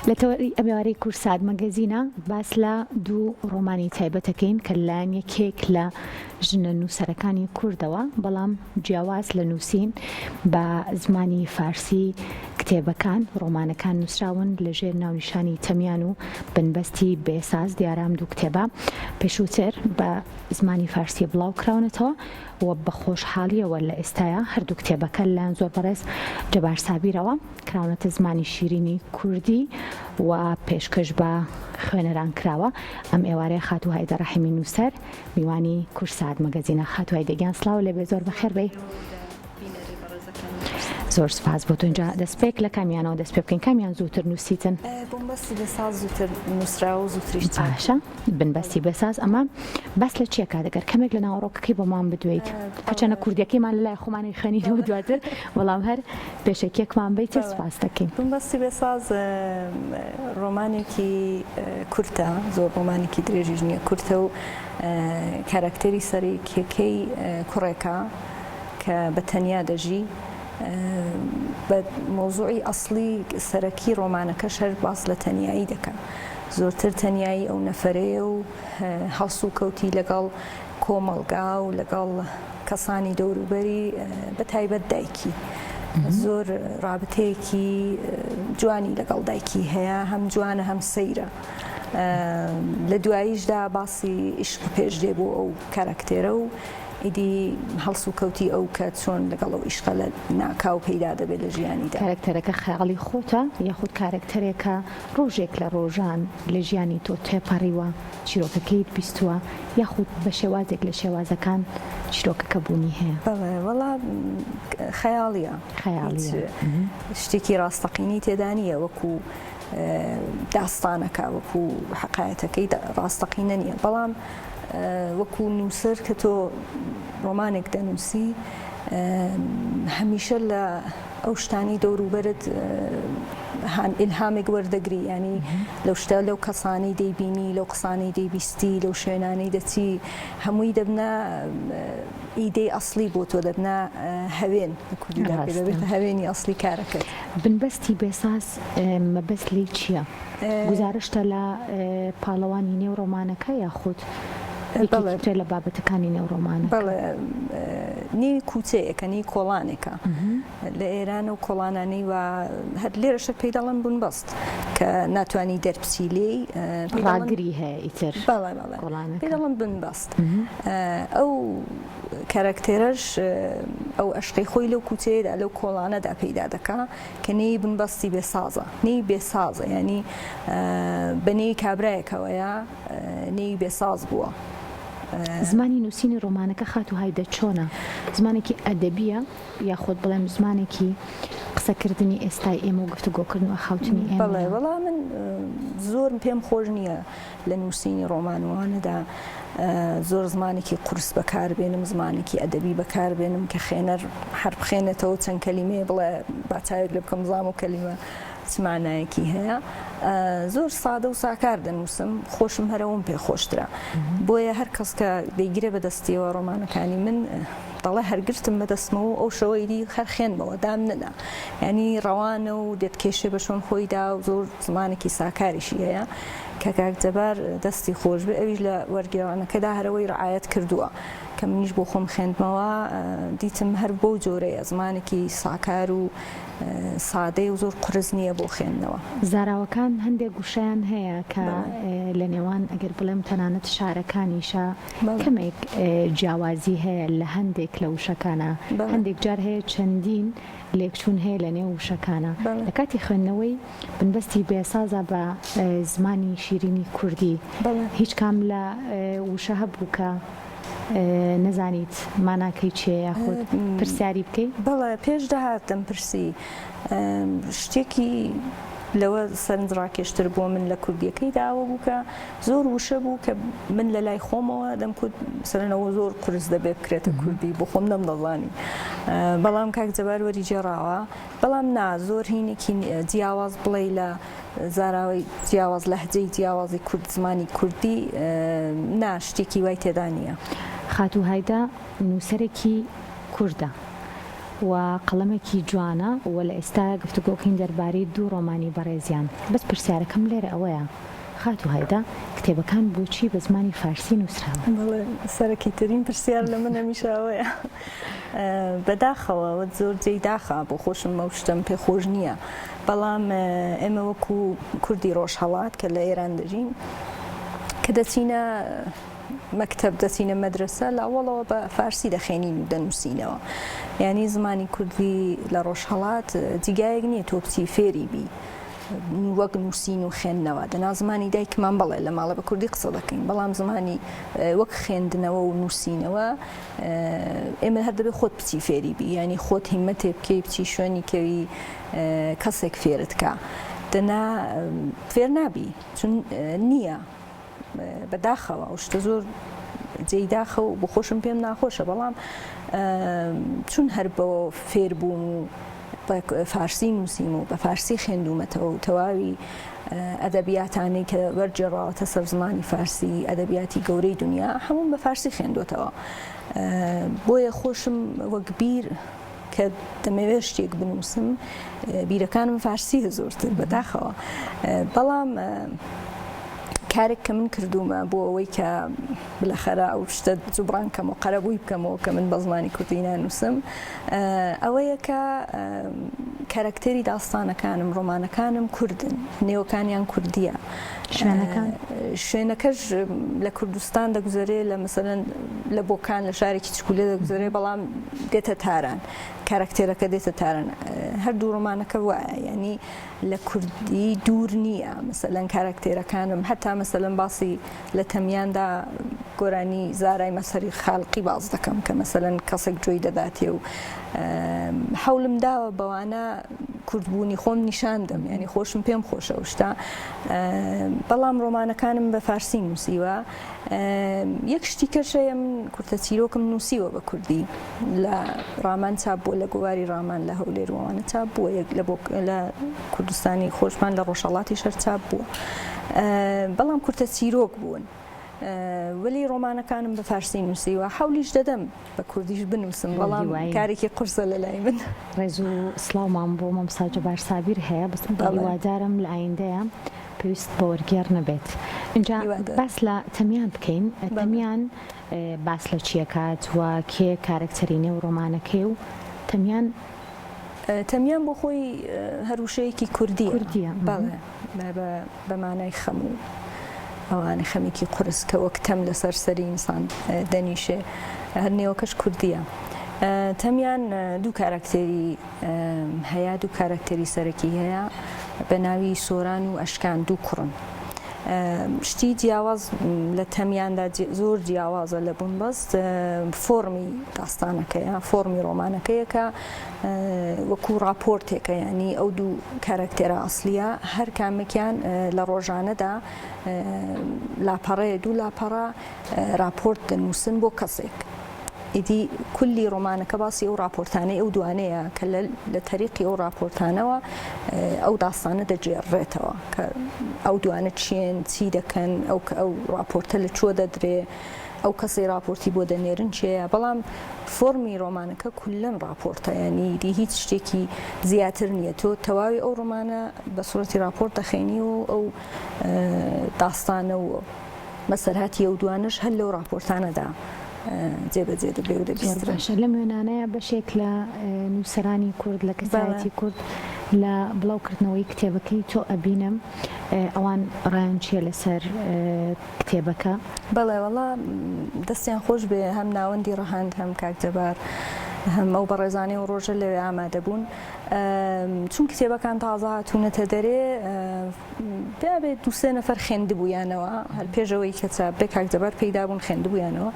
لە ئەمێوارەی کورسات مەگەزینە باس لە دوو ڕۆمانی تایبەتەکەین کە لایەن یەکێک لە ژنە نووسەرەکانی کوردەوە، بەڵام جیاواز لە نووسین بە زمانی فارسی کتێبەکان ڕۆمانەکان نووسراون لەژێر ناونیشانی تەمیان و بنبەستی بێساز. دیارام دوو کتێبە پێشووتر بە زمانی فارسی بڵاو کراونەتەوە و بە خۆشحاڵیەوە لە ئێستاە هەردوو کتێبەکە لایەن زۆر بەڕێز جەبار سابیرەوە کراونەتە زمانی شیرینی کوردی و پێشکەش بە خوێنەران کراوە. ئەم ئێوارەیە خاتوو هایدە ڕەحیمی نووسەر میوانی کورسات مەگەزینە. خاتوو هایدەگیان سڵاو لەبێ زۆر بەخێر بێ. زۆر سپاس بۆ تۆ. اینجا دەستپێک لە کامیانەوە دەست پێ بکەین، کامیان زووتر نووسیتن؟ بنبەستی بێساز زووتر نووسراوە و زووتریش باشە. بنبەستی بێساز ئەمە باس لە چیە کا دەگەر کەمێک لە ناوەڕۆکەکەی بۆمان بدوێیت؟ هەرچەنە کوردیەکەیمان لە لای خۆمانی خوێنینەوە دواتر بەڵام هەر پێشێکێکمان بیتە سپاس دەکەین. بنبەستی بێساز ڕۆمانێکی کورتە، زۆر ڕۆمانێکی درێژیش نییە، کورتە و کاراکتەری سەرەکیەکەی کوڕێکە کە بە تەنیا دەژی. بە مۆزوعی ئەسڵی سەرەکی ڕۆمانەکەش هەر باس لە تەنیایی دەکە، زۆرتر تەنیایی ئەو نەفەرەیە و هەڵسو و کەوتی لەگەڵ کۆمەڵگا و لەگەڵ کەسانی دەوروبەری بە تایبەت دایکی. زۆر ڕابطەیەکی جوانی لەگەڵ دایکی هەیە، هەم جوانە هەم سەیرە. لە دواییشدا باسی عیشق پێشدێ بۆ ئەو کاراکتێرە و ئیدی هەڵس و کەوتی ئەو کە چۆن لەگەڵ ئەو عیشقە لە ناکاو پەیدا دەبێت لە ژیانیدا. کارکتەرەکە خەیاڵی خۆتە یاخود کارکتەرێکە ڕۆژێک لە ڕۆژان لە ژیانی تۆ تێپەڕیوە چیرۆکەکەیت بیستووە یاخود بە شێوازێک لە شێوازەکان چیرۆکەکە بوونی هەیە؟ وەڵا خەیاڵیە، شتێکی ڕاستەقینی تێدا نیە، وەکو داستانەکە وەکو حەقایەتەکەی ڕاستەقینە نییە. بەڵام وەکو نووسەر کە تۆ ڕۆمانێک دەنووسی هەمیشە لە ئەو شتانی دەوروبەرت ئیلهامێک وەردەگری، ینی لەو شتە لەو کەسانی دەیبینی، لەو قسانی دەیبیستی، لەو شوێنانەی دەچی، هەمووی دەبنە ئیدەی ئەسڵی بۆ تۆ، دەبنە هەوێن دەبێت هەوێنی ئەسڵی کارەکەت. بنبەستی بێساز مەبەست لی چییە؟ گزارشتە لە پاڵەوانی نێو ڕۆمانەکە یاخود لە بابەتەکانی نێو ڕۆمانە؟ بەڵێ نێوی کوچەیەکە، نێوی کۆڵانێکە لە ئێرانە و کۆڵانانەی و هەر لێرەشە پێی دەڵێن بنبەست کە ناتوانانی دەربچی لێی ڕاگری هەیە ئیتر. بەڵێ پێی دەڵێن بنبەست. ئەو کاراکتێرەش ئەو عشقی خۆی لەو کوچەیەدا لەو کۆڵانەدا پەیدا دەکا کە نێوی بنبەستی بێسازە، نێوی بێسازە، ینی بە نێوی کابرایەکەوەیە نێوی بێساز بووە. زمانی نووسینی ڕۆمانەکە خاتوو هایدە چۆنە؟ زمانێکی ئەدەبیە یاخود بڵێم زمانێکی قسەکردنی ئێستای ئێمە و گفتوگۆکردن و خاوتنی ئێمە؟ بەڵێ وەڵا من زۆر پێم خۆش نییە لە نووسینی ڕۆمانوانەدا زۆر زمانێکی قورس بەکاربێنم، زمانێکی ئەدەبی بەکاربێنم کە خێنەر هەر بخێنێتەوە چەند کەلیمێ بڵێ باچاوێک لە بکەم زام و کەلیمە چمانایەکی هەیە. زۆر سادە و ساکار دەنووسم، خۆشم هەرەوەم پێ خۆشترە. بۆیە هەر کەس کە دەیگرێ بەدەستیەوە ڕۆمانەکانی من دەڵێ هەرگرتم بەدەستمەوە ئەو شەوەیدی خەر خێنمەوە دام نەدا، ینی ڕەوانە و دێتکێشێ بە شۆن خۆیدا و زۆر زمانێکی ساکاریشی هەیە کە کاک جەبار دەستی خۆش بێ. ئەویش لە وەرگێڕانەکەدا هەرەوەی ڕعایەت کردووە کە منیش بۆ خۆم خوێندمەوە، دیتم هەر بۆ جۆرەیە زمانێکی ساکار و سادەی و زۆر قرس نییە بۆ خوێندنەوە. زاراوەکان هەندێک گوشیان هەیە کە لە نێوان ئەگەر بڵێم تەنانەت شارەکانیشە کەمێک جیاوازی هەیە لە هەندێک لە وشەکانە، هەندێک جار هەیە چەندین لێکچوون هەیە لە نێو وشەکانە. لە کاتی خوێندنەوەی بنبەستی بێسازە بە زمانی شیرینی کوردی هیچ کام لە وشە هەبوو کە نەزانیت ماناکەی چێ یاخود پرسیاری بکەیت؟ بەڵێ پێش داهاتم پرسی شتێکی لەوە سەرنجڕاکێشتر بۆ من لە کوردیەکەی داوە بوو کە زۆر وشە بوو کە من لە لای خۆمەوە دەمکوت سەرەنەوە زۆر قرس دەبێ بکرێتە کوردی بۆ خۆم نەمدەزانی، بەڵام کاک جەبار وەری جێڕاوە. بەڵام نا زۆر هینێکی جیاواز بڵێ لە زاراوی جیاواز لەهجەی جیاوازی کورد زمانی کوردی نا شتێکی وای تێدا نییە. خاتوو هایدە نووسەرێکی کوردە و قەڵەمێکی جوانە و لە ئێستا گفتوگۆکەین دەربارەی دوو ڕۆمانی بەڕێزیان. بەس پرسیارەکەم لێرە ئەوەیە خات و هایدا کتێبەکان بۆچی بە زمانی فارسی نووسراوە؟ سەرەکی ترین پرسیار لە من هەمیشەوەیە. بەداخەوە زۆر جێی داخە بۆ خۆشم ئەو شتم پێ خۆش نییە، بەڵام ئێمە وەکو کوردی ڕۆژهەڵات کە لە ئێران دەژین کە دەچینە مەکتەب دەچینە مەدرسە لاوەڵەوە بە فارسی دەخێنین و دەنووسینەوە، یعنی زمانی کوردی لە ڕۆژهەڵات جیگایەک نییە تۆ بچی فێری بی وەک نووسین و خوێندنەوە. دەنا زمانی دایکمان بڵێ لە ماڵە بە کوردی قسە دەکەین، بەڵام زمانی وەک خوێندنەوە و نووسینەوە ئێمە هەر دەبێت خۆت بچی فێری بی، ینی خۆت هیممەتێ بکەی بچی شوێنی کەوی کەسێک فێرت کە دەنا فێر نابی چون نییە بەداخەوە ئەو شتە زۆر جێی داخە و بۆ خۆشم پێم ناخۆشە، بەڵام چون هەر بۆ فێر بووم و فارسی نووسیم و بە فارسی خوێندومەتەوە و تەواوی ئەدەبیاتانی کە وەرجێڕاوەتە سەر زمانی فارسی ئەدەبیاتی گەورەی دنیا هەموو بە فارسی خوێندوتەوە، بۆیە خۆشم وەک بیر کە دەمەوێت شتێک بنووسم بیرەکانم فارسی زۆرتر بەداخەوە، بەڵام کارێک کە من کردومە بۆ ئەوەی کە بلەخەرە ئەو شتە جوبران کەم و قەرەبووی بکەمەوە کە من بە زمانی کوردی نانووسم ئەوەیە کە کارکتێری داستانەکانم ڕۆمانەکانم کوردن، نێوەکانیان کوردیە، شوێنەکەش لە کوردستان دەگوزارێ لە مەسەلەن لە بۆکان لە شارێکی چکولێ دەگوزارێ، بەڵام دێتە تاران کارکتێرەکە دێتە تارن. هەردوو ڕۆمانەکە وایە، ینی لە کوردی دوور نییە، مەسەلەن کارکتێرەکانم هەتا مەسەلەن باسی لە تەمیاندا گۆرانی زارای مەسەری خاڵقی باز دەکەم کە مەسەلەن کەسێک جۆی دەداتێ و حەولم داوە بەوانە کوردبوونی خۆم نیشاندم، ینی خۆشم پێم خۆشە شتا، بەڵام ڕۆمانەکانم بە فارسی نووسیوە. یەک شتی کەشەیە من کورتە چیرۆکم نووسیوە بە کوردی لە ڕامان چاپ بووە، لە گۆواری ڕامان لە هەولێرەوەوانە چاپ بووە، یەک لە کوردستانی خۆشمان لە ڕۆژهەڵاتی شەر چاپ بووە، بەڵام کورتە چیرۆک بوون، ولی ڕۆمانەکانم بە فارسی نووسیوە، حەولیش دەدەم بە کوردیش بنووسم، بەڵام کارێکی قورسە لە لای من. ڕێز و سڵاومان بۆ مەمسا جەبار سابیر هەیە، بەستم هیوادارم لە ئایندەیە پێویست بە وەرگێڕ نەبێت. اینجا باس لە تەمیان بکەین، تەمیان باس لە چیەکات و کێ کارکتەری نێو ڕۆمانەکەی و تەمیان بۆ خۆی هەروشەیەکی کوردیە بە مانای خەموو ئەوانە خەمێکی قورس کە وەک تەم لەسەر سەری ئینسان دەنیشێ، هەر نێوەکەش کوردیە. تەمیان دوو کارکتێری هەیە، دوو کارکتێری سەرەکی هەیە بە ناوی سۆران و ئەشکان، دوو کوڕن. شتی جیاواز لە تەمیاندا زۆر جیاوازە لە بنبەست فۆرمی داستانەکەیە، فۆرمی ڕۆمانەکەیە کە وەکو راپۆرتێکە، ینی ئەو دوو کارکتێرە ئەسلیە هەر کامێکیان لە ڕۆژانەدا لاپەڕەیە، دوو لاپەڕە راپۆرت دەنووسن بۆ کەسێک. ئیدی کولی ڕۆمانەکە باسی ئەو راپۆرتانەی ئەو دوانەیە کە لە تەریقی ئەو راپۆرتانەوە ئەو داستانە دەجێڕێتەوە کە ئەو دوانە چیان چی دەکەن، ئەو راپۆرتە لە چۆ دەدرێ، ئەو کەسی راپۆرتی بۆ دەنێرن چێە، بەڵام فۆرمی ڕۆمانەکە کولەن راپۆرتە، ینی دی هیچ شتێکی زیاتر نییە، تۆ تەواوی ئەو ڕۆمانە بە سوورەتی راپۆرت دەخێنی و ئەو داستانە و مەسەرهاتی ئەو دوانش هەر لەو راپۆرتانەدا جێبەجێ دەبێ و دەبیسترێ. لە میێنانەیە بەشێک لە نووسەرانی کورد لە کەسایەتی کورد لە بڵاوکردنەوەی کتێبەکەی تۆ ئەبینم ئەوان ڕایان چیە لەسەر کتێبەکە؟ بەڵێ وەڵا دەستیان خۆش بێ، هەم ناوەندی ڕەهاند هەم کاک جەبار هەم ئەو بەڕێزانەی و ڕۆژە لەوێ ئامادە بوون، چون کتێبەکان تازە هاتوونەتە دەرێ بێت دووسێ نەفەر خوێندبوویانەوە، هەر پێشەوەی کە چاپ بێ کاک جەبار پێیدا بوون خوێندبوویانەوە،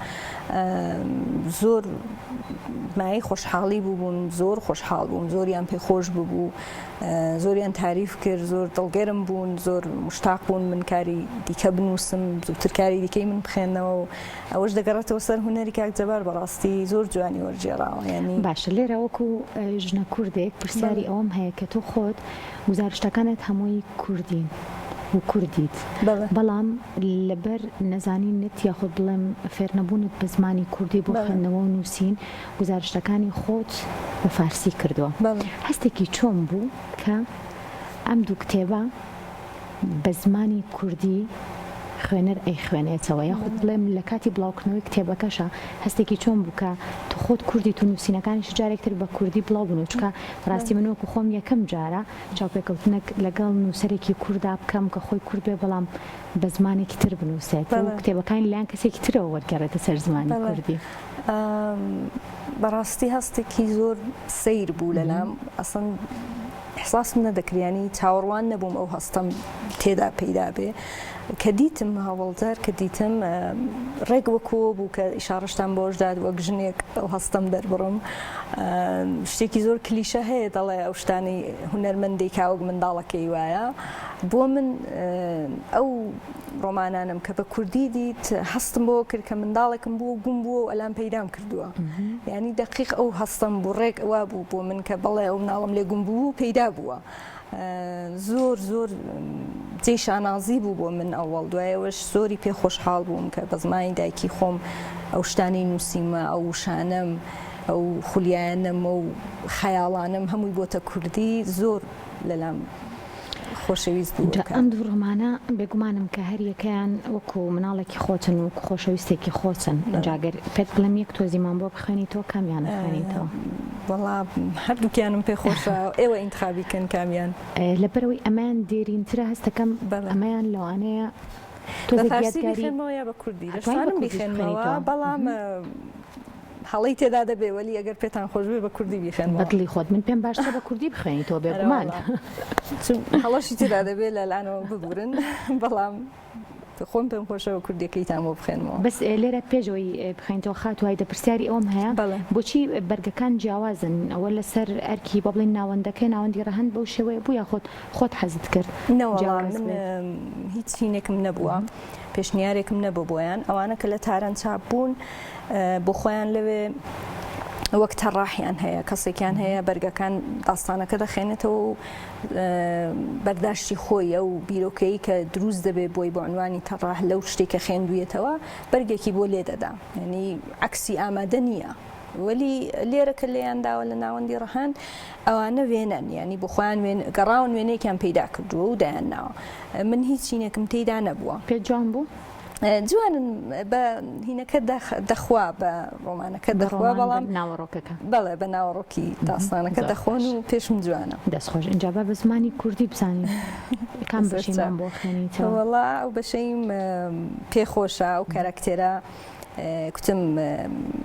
زۆر مای خۆشحاڵی بووبوون، زۆر خۆشحاڵ بووم، زۆریان پێخۆش بوو، زۆریان تاریف کرد، زۆر دڵگەرم بوون، زۆر مشتاق بوون من کاری دیکە بنووسم، زووتر کاری دیکەی من بخێنەوە و ئەوەش دەگەڕێتەوە سەر هونەری کاک جەبار بەڕاستی زۆر جوانی وەرجێڕاوە. ینی باشە لێرە وەکو ژنە کوردێک پرسیاری ئەوەم هەیە کە تۆ خۆت گزارشتەکانت هەمووی کوردین، و کوردیت بەڵام لەبەر نەزانینت یاخود بڵێم فێرنەبوونت بە زمانی کوردی بۆ خوێندنەوە و نووسین گزارشتەکانی خۆت بە فارسی کردووە هەستێکی چۆن بوو کە ئەم دوو کتێبە بە زمانی کوردی خوێنەر ئەی خوێنێتەوە یاخود بڵێم لە کاتی بڵاوکردنەوەی کتێبەکەشە هەستێکی چۆن بوو کە تو خۆت کوردی و نووسینەکانیش جارێکتر بە کوردی بڵاو بنەوە چکە ڕاستی منۆکو خۆم یەکەم جارە چاوپێکەوتنێک لەگەڵ نووسەرێکی کووردا بکەم کە خۆی کورد بێ بەڵام بە زمانێکی تر بنووسێت و کتێبەکانی لایەن کەسێکی ترەوە وەرگێڕێتە سەر زمانی کوردی بەڕاستی هەستێکی زۆر سەیر بوو لەلام ئەسڵ احساسم نەدەکریانی چاوەڕوان نەبووم ئەو هەستم تێدا پەیدا بێ کە دیتم هەوڵدار کە دیتم ڕێک وەکووە بوو کە ئیشارەشتان بۆشداد وەک ژنێک ئەو هەستم دەربڕم شتێکی زۆر کلیشە هەیە دەڵێ ئەو شتانی هونەرمەندی کاوەک منداڵەکەی وایە بۆ من ئەو ڕۆمانانم کە بە کوردی دیت هەستم بۆ کرد کە منداڵێکم بوو گوم بووە و ئەلام پەیدام کردووە یعنی دقیق ئەو هەستم بوو ڕێک ئەوە بوو بۆ من کە بەڵێ ئەو مناڵم لێ گوم بوو پەیدا بووە زۆر زۆر جێی شانازی بوو بۆ من ئەوەڵ دوایەوەش زۆری پێ خۆشحاڵ بووم کە بە زمانی دایکی خۆم ئەو شتانی نووسیمە ئەو شانەم ئەو خولیانم و خەیاڵانم هەمووی بۆتە کوردی زۆر لەلام خۆشەویست بوو ئەم دوو ڕۆمانە بێگومانم کە هەر یەکەیان وەکو مناڵێکی خۆچن و خۆشەویستێکی خۆچن جاگەر پێت بڵێم یەک تۆزیمان بۆ بخوێنیتەوە کامیان خوێنیتەوە وەڵام هەردووکیانم پێ خۆشە ئێوە ئینتخابیکەن کامیان لەبەرەوەی ئەمان دێرینترە هەستەکەم ئەمەیان لەوانەیە فارسی بخێنمەوە یا بە کوردی لەشتانم بخێنمەوە بەڵام هەڵی تێدا دەبێ وەلی ئەگەر پێتان خۆشبێ بە کوردی بخێنەوە بەدڵی خۆت من پێم باشتر بە کوردی بخوێنیتەوە بێگومان هەڵەشی تێدا دەبێت لەلانەوە ببورن بەڵام خۆم پێم خۆشەوە کوردیەکەیتان بۆ بخێنەوە بەس لێرە پێشەوەی بخێنیتەوە خاتوای دەپرسیاری ئەوم هەیە بۆچی بەرگەکان جیاوازن ئەوە لەسەر ئەرکی بە بڵێن ناوەندەکەی ناوەندی ڕەهەند بەو شێوەیە بوو یا خۆت حەزت کرد من هیچ سینێکم نەبووە پێشنیارێکم نەبوو بۆیان ئەوانە کە لە تاران چاپ بوون بۆ خۆیان لەوێ وەک تەڕاحیان هەیە کەسێکیان هەیە بەرگەکان داستانەکە دەخێنێتەوە و بەرداشتی خۆی ئەو بیرۆکەی کە دروست دەبێت بۆی بۆ عنوانی تەڕاح لەو شتێکە خوێندوویەتەوە بەرگێکی بۆ لێ دەدا یعنی عەکسی ئامادە نییە وەلی لێرە کە لێیانداوە لە ناوەندی ڕەهەند ئەوانە وێنەن ینی بۆ خۆیان گەڕاون وێنەیەکیان پەیدا کردووە و دایانناوە من هیچ چینێکم تێیدا نەبووە پێ جوان بوو جوانن بە هینەکە دەخوا بە ڕۆمانەکە دەخوا بەڵام ناوەڕۆکەکە بەڵێ بە ناوەڕۆکی داستانەکە دەخۆن و پێشم جوانە دەستخۆش اینجا بە زمانی کوردی بزانین کام بەشیمان بۆ خوێنیتەوە وەڵا ئەو بەشەیم پێخۆشە و کاراکتێرە کوتم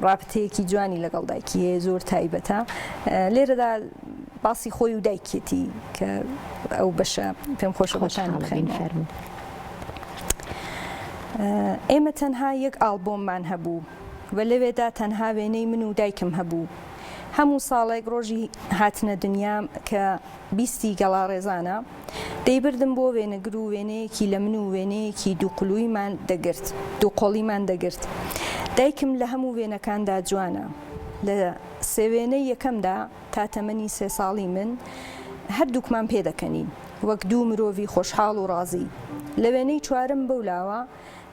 ڕابطەیەکی جوانی لەگەڵ دایکی هەیە زۆر تایبەتە لێرەدا باسی خۆی و دایکێتی کە ئەو بەشە پێم خۆشە بەشان بخێن فەرمو ئێمە تەنها یەک ئالبۆممان هەبوو و لەوێدا تەنها وێنەی من و دایکم هەبوو هەموو ساڵێک ڕۆژی هاتنە دنیام کە بیستی گەڵاڕێزانە دەیبردم بۆ وێنەگر و وێنەیەکی لە من و وێنەیەکی دووقۆڵیمان دەگرت دایکم لە هەموو وێنەکاندا جوانە لە سێوێنەی یەکەمدا تا تەمەنی 3 ساڵی من هەردووکمان پێدەکەنین وەک دوو مرۆڤی خۆشحاڵ و ڕازی لە وێنەی چوارم بەولاوە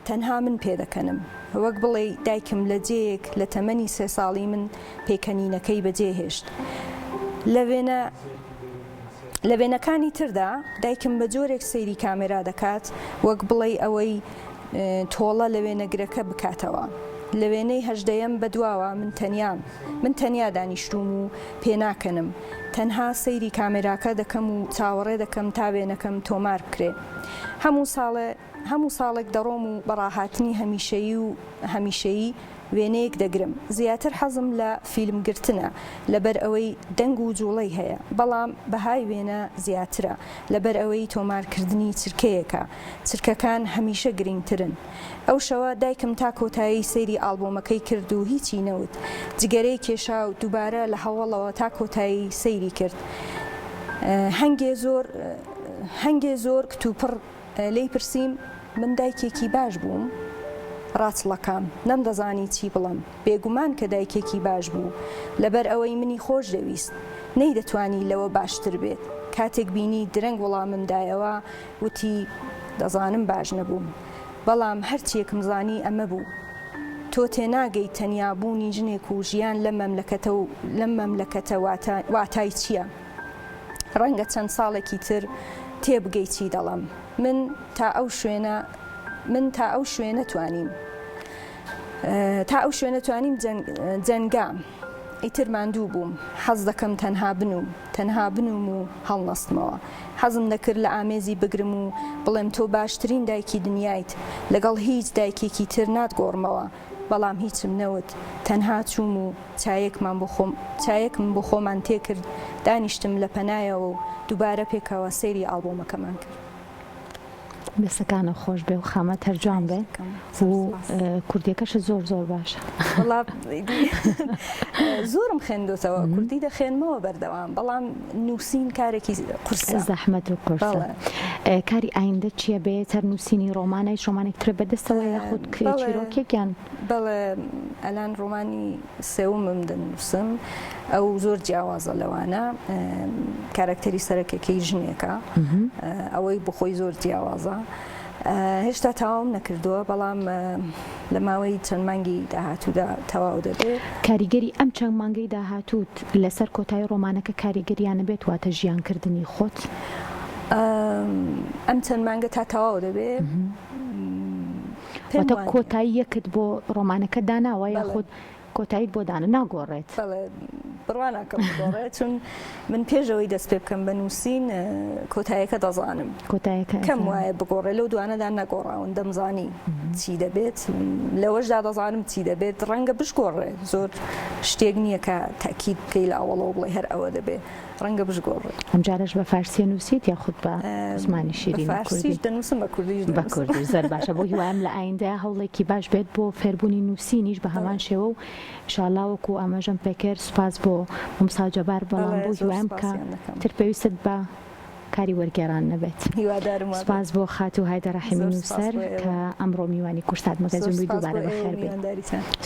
تەنها من پێدەکەنم وەک بڵێ دایکم لە جێیەک لە تەمەنی 3 ساڵی من پێکەنینەکەی بەجێهێشت لە وێنەکانی تردا دایکم بە جۆرێک سەیری کامێرا دەکات وەک بڵێ ئەوەی تۆڵە لە وێنەگرەکە بکاتەوە لە وێنەی 18ەم بەدواوە من تەنیا دانیشتوم و پێناکەنم تەنها سەیری کامێراکە دەکەم و چاوەڕێ دەکەم تا وێنەکەم تۆمار بکرێ هەموو ساڵێک دەڕۆم و بەڕاهاتنی هەمیشەیی وێنەیەک دەگرم زیاتر حەزم لە فیلمگرتنە لەبەر ئەوەی دەنگ و جوڵەی هەیە بەڵام بەهای وێنە زیاترە لەبەر ئەوەی تۆمارکردنی چرکەیەکە چرکەکان هەمیشە گرنگترن ئەو شەوە دایکم تا کۆتایی سەیری ئالبۆمەکەی کرد و هیچی نەوت جگەرەی کێشا و دووبارە لە هەوڵەوە تا کۆتایی سەیری کرد هەنگێ زۆر کتوپڕ لی پرسییم من دایکێکی باش بووم ڕاستڵەکەم نەمدەزانی چی بڵم بێگومان کە دایکێکی باش بوو لەبەر ئەوەی منی خۆش دەویست نەی دەتوانی لەوە باشتر بێت کاتێک بینی درەنگ وەڵاممدایەوە وتی دەزانم باش نەبووم بەڵام هەرچیەکم زانی ئەمە بوو تۆ تێناگەی تەنیابوونی ژنێک و ژیان لە مەملەکەتە واتای چییە ڕەنگە چەند ساڵێکی تر تێبگەی چی دەڵم من تا ئەو شوێنە توانیم جەنگام ئیتر ماندوو بووم حەز دەکەم تەنها بنوم و هەڵنەستمەوە حەزم دەکرد لە ئامێزی بگرم و بڵێم تۆ باشترین دایکی دنیایت لەگەڵ هیچ دایکێکی تر ناتگۆڕمەوە بەڵام هیچم نەوت تەنها چووم و چایەکم بۆ خۆمان تێکرد دانیشتم لە پەنایەوە و دووبارە پێکەوە سەیری ئالبۆمەکەمان کرد بێسەکانە خۆش بێ و خامە تەرجام بێ و کوردیەکەش زۆر باشە زۆرم خوێندوتەوە کوردی دەخوێنمەوە بەردەوام بەڵام نووسین کارێکی قورسە زەحمەت و قورسە کاری ئایندە چییە بێت هەر نووسینی ڕۆمانێک ترە بەدەستەوە یاخود چیرۆکێکیان بەڵێ ئەلان ڕۆمانی سێومم دەنووسم ئەو زۆر جیاوازە لەوانە کارکتەری سەرەکەکەی ژنێکە ئەوەی بخۆی زۆر جیاوازە هێشتا تەواو نەکردووە بەڵام لە ماوەی چەند مانگی داهاتوودا تەواو دەبێت کاریگەری ئەم چەند مانگەی داهاتووت لەسەر کۆتایی ڕۆمانەکە کاریگەریانە بێت واتە ژیانکردنی خۆت ئەم چەند مانگە تا تەواو دەبێت واتە کۆتایی یەکت بۆ ڕۆمانەکە داناوە یاخود کۆتاییت بۆ دانە ناگۆڕێت بڕواناکەم بگۆڕێت چون من پێشەوەی دەست پێ بکەم بە نووسین کۆتاییەکە دەزانم کەم وایە بگۆڕێ لەو دوانەدا نەگۆڕاون دەمزانی چی دەبێت لەوەشدا دەزانم چی دەبێت ڕەنگە بشگۆڕێ زۆر شتێک نییە کە تاکید بکەی لە ئەوڵەوە بڵێ هەر ئەوە دەبێت ڕەنگە بشگۆڕێ ئەمجارش بە فارسی نووسیت یاخود بە زمانی شیرین فارسیش دەنووسم بە کوردی زۆر باشە بۆ هیوایم لە ئایندەیە هەوڵێکی باش بێت بۆ فێربوونی نووسینیش بە هەمان شێوە و ئینشاڵڵا وەکو ئەمەژەم پێکرد سوپاس بۆ مۆمسا جەبار بەڵام بۆ هیوایم کە تر پێویستت بە کاری وەرگێڕان نەبێت سوپاس بۆ خات و هایدە ڕەحیمی نووسەر کە ئەمڕۆ میوانی کورسات مەگەزین بووی دووبارە بەخێر بێت